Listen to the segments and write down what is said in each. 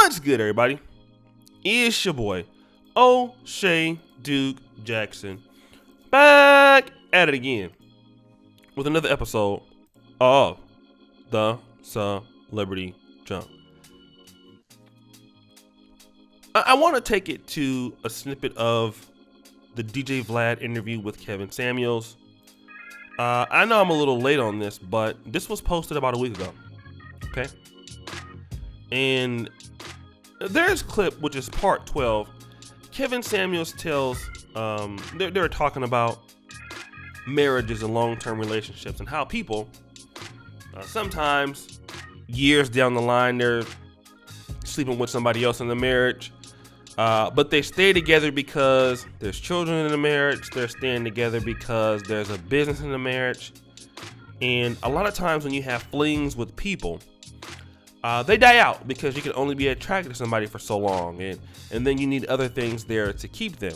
What's good, everybody? It's your boy, O'Shea Duke Jackson, back at it again with another episode of the Celebrity Jump. I want to take it to a snippet of the DJ Vlad interview with Kevin Samuels. I know I'm a little late on this, but this was posted about a week ago. Okay? And there's a clip, which is part 12. Kevin Samuels tells, they're talking about marriages and long-term relationships and how people, sometimes years down the line, they're sleeping with somebody else in the marriage. But they stay together because there's children in the marriage. They're staying together because there's a business in the marriage. And a lot of times when you have flings with people, they die out because you can only be attracted to somebody for so long. And then you need other things there to keep them.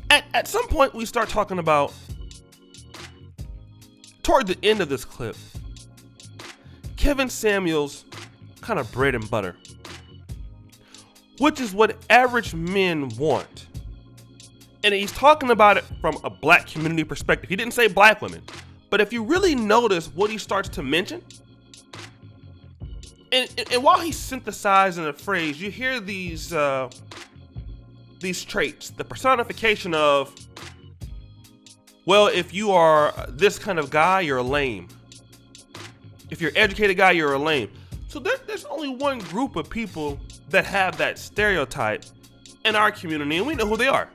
At some point, we start talking about, toward the end of this clip, Kevin Samuels' kind of bread and butter, which is what average men want. And he's talking about it from a black community perspective. He didn't say black women. But if you really notice what he starts to mention, and while he's synthesizing a phrase, you hear these traits, the personification of, well, if you are this kind of guy, you're lame. If you're an educated guy, you're a lame. So there's only one group of people that have that stereotype in our community, and we know who they are.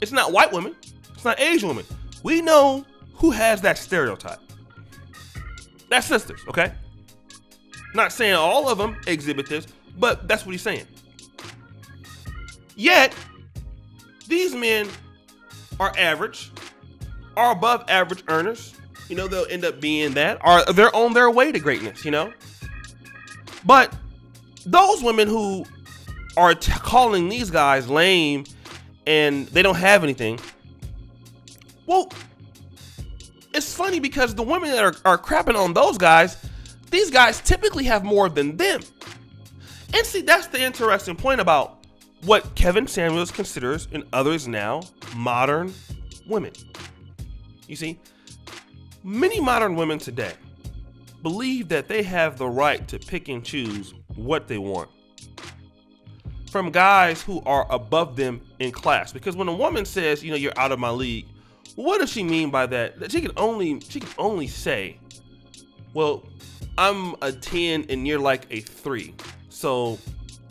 It's not white women. It's not Asian women. We know who has that stereotype. That's sisters, okay? Not saying all of them exhibit this, but that's what he's saying. Yet, these men are average, are above average earners. You know, they'll end up being that, or they're on their way to greatness, you know? But those women who are calling these guys lame and they don't have anything, well, it's funny because the women that are crapping on those guys, these guys typically have more than them. And see, that's the interesting point about what Kevin Samuels considers, and others now, modern women. You see, many modern women today believe that they have the right to pick and choose what they want from guys who are above them in class. Because when a woman says, you know, you're out of my league, what does she mean by that? That she can only say, well, I'm a 10 and you're like a 3, so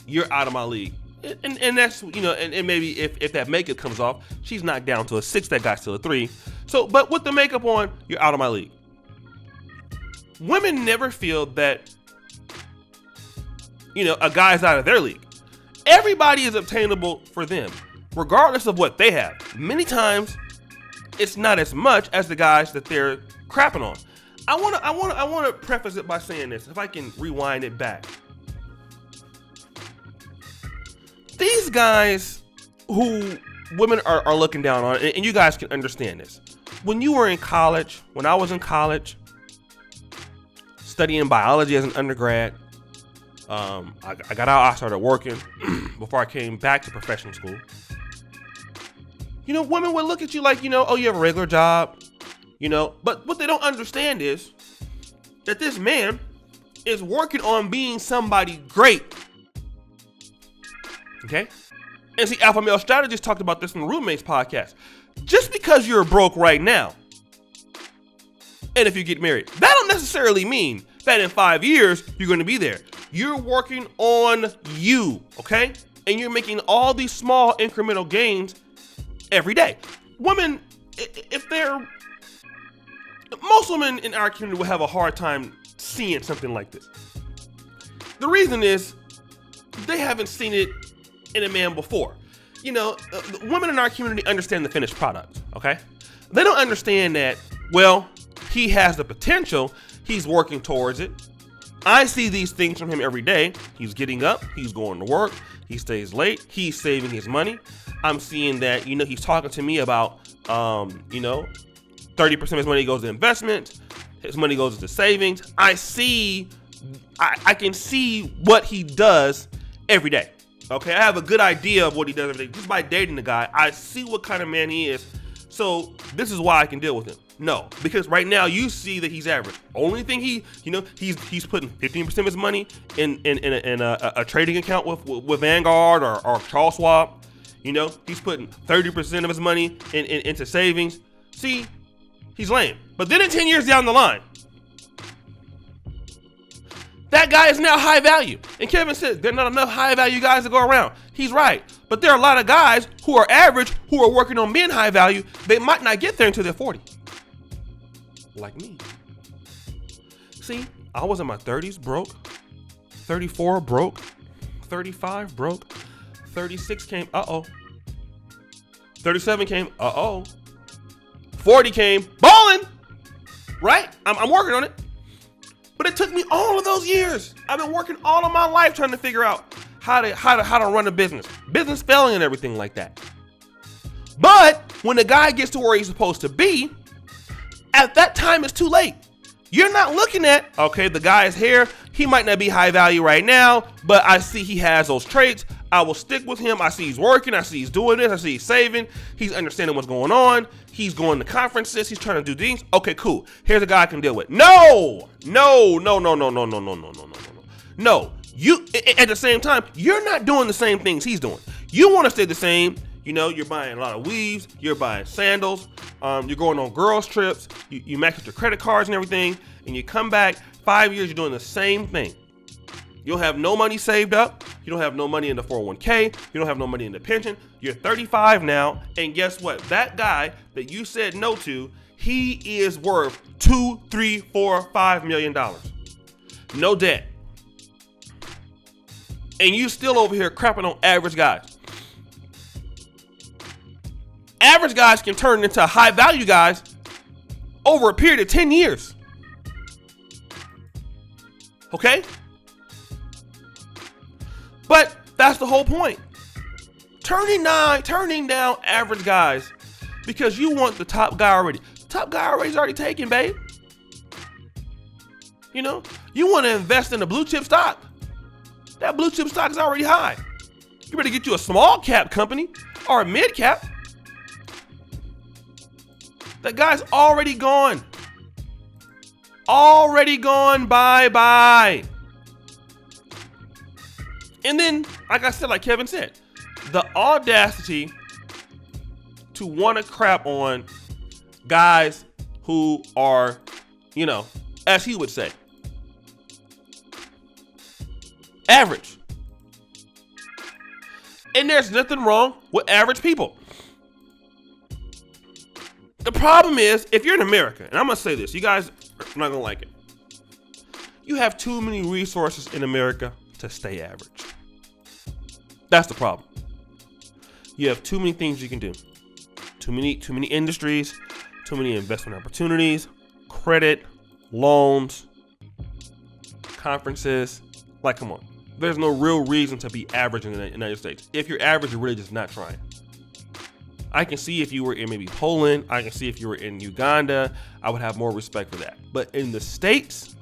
you're out of my league. And that's, you know, and maybe if that makeup comes off, she's knocked down to a 6, that guy's still a 3. So, but with the makeup on, you're out of my league. Women never feel that, you know, a guy's out of their league. Everybody is obtainable for them, regardless of what they have. Many times, it's not as much as the guys that they're crapping on. I want to preface it by saying this, if I can rewind it back. These guys who women are looking down on, and you guys can understand this. When you were in college, when I was in college, studying biology as an undergrad, I got out, I started working before I came back to professional school. You know, women would look at you like, you know, oh, you have a regular job, you know. But what they don't understand is that this man is working on being somebody great. Okay? And see, Alpha Male Strategist talked about this in the Roommates podcast. Just because you're broke right now, and if you get married, that don't necessarily mean that in 5 years, you're going to be there. You're working on you, okay? And you're making all these small incremental gains every day. Women, most women in our community will have a hard time seeing something like this. The reason is they haven't seen it in a man before. You know, women in our community understand the finished product, okay? They don't understand that, well, he has the potential, he's working towards it. I see these things from him every day. He's getting up, he's going to work, he stays late, he's saving his money. I'm seeing that, you know, he's talking to me about, 30% of his money goes to investment, his money goes to savings. I see I can see what he does every day. Okay, I have a good idea of what he does every day. Just by dating the guy, I see what kind of man he is. So this is why I can deal with him. No, because right now you see that he's average. Only thing he's putting 15% of his money in a trading account with Vanguard or Charles Schwab. He's putting 30% of his money into savings. See, he's lame. But then in 10 years down the line, that guy is now high value. And Kevin said there are not enough high value guys to go around. He's right. But there are a lot of guys who are average, who are working on being high value. They might not get there until they're 40. Like me. See, I was in my 30s broke, 34 broke, 35 broke, 36 came, 37 came, 40 came, balling, right? I'm working on it. But it took me all of those years. I've been working all of my life trying to figure out how to run a business failing and everything like that. But when the guy gets to where he's supposed to be, at that time it's too late. You're not looking at, okay, the guy's here, he might not be high value right now, but I see he has those traits. I will stick with him. I see he's working. I see he's doing this. I see he's saving. He's understanding what's going on. He's going to conferences. He's trying to do things. Okay, cool. Here's a guy I can deal with. No. You, at the same time, you're not doing the same things he's doing. You want to stay the same. You're buying a lot of weaves. You're buying sandals. You're going on girls trips. You max out your credit cards and everything. And you come back 5 years, you're doing the same thing. You'll have no money saved up. You don't have no money in the 401k. You don't have no money in the pension. You're 35 now. And guess what? That guy that you said no to, he is worth $2, $3, $4, $5 million. No debt. And you still over here crapping on average guys. Average guys can turn into high value guys over a period of 10 years. Okay? But that's the whole point. Turning down average guys because you want the top guy already. The top guy already taken, babe. You want to invest in a blue chip stock. That blue chip stock is already high. You better get you a small cap company or a mid cap. That guy's already gone. Already gone. Bye. And then, like I said, like Kevin said, the audacity to want to crap on guys who are, as he would say, average. And there's nothing wrong with average people. The problem is, if you're in America, and I'm going to say this, you guys are not going to like it. You have too many resources in America to stay average. That's the problem. You have too many things you can do. Too many industries, too many investment opportunities, credit, loans, conferences. Like, come on. There's no real reason to be average in the United States. If you're average, you're really just not trying. I can see if you were in maybe Poland, I can see if you were in Uganda, I would have more respect for that. But in the States,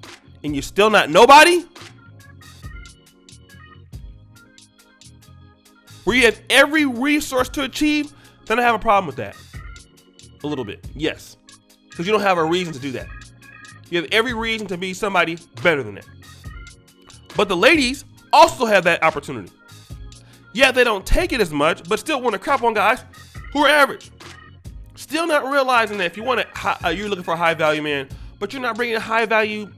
and you're still not nobody, where you have every resource to achieve, then I have a problem with that. A little bit, yes. Because you don't have a reason to do that. You have every reason to be somebody better than that. But the ladies also have that opportunity. Yeah, they don't take it as much, but still want to crap on guys who are average. Still not realizing that if you want you're looking for a high value man, but you're not bringing a high value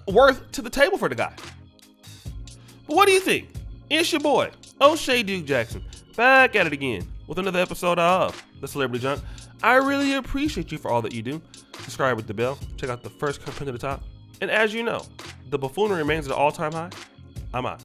worth to the table for the guy. But what do you think? It's your boy, O'Shea Duke Jackson, back at it again with another episode of The Celebrity Junk. I really appreciate you for all that you do. Subscribe with the bell. Check out the first comment at the top. And as you know, the buffoonery remains at an all-time high. I'm out.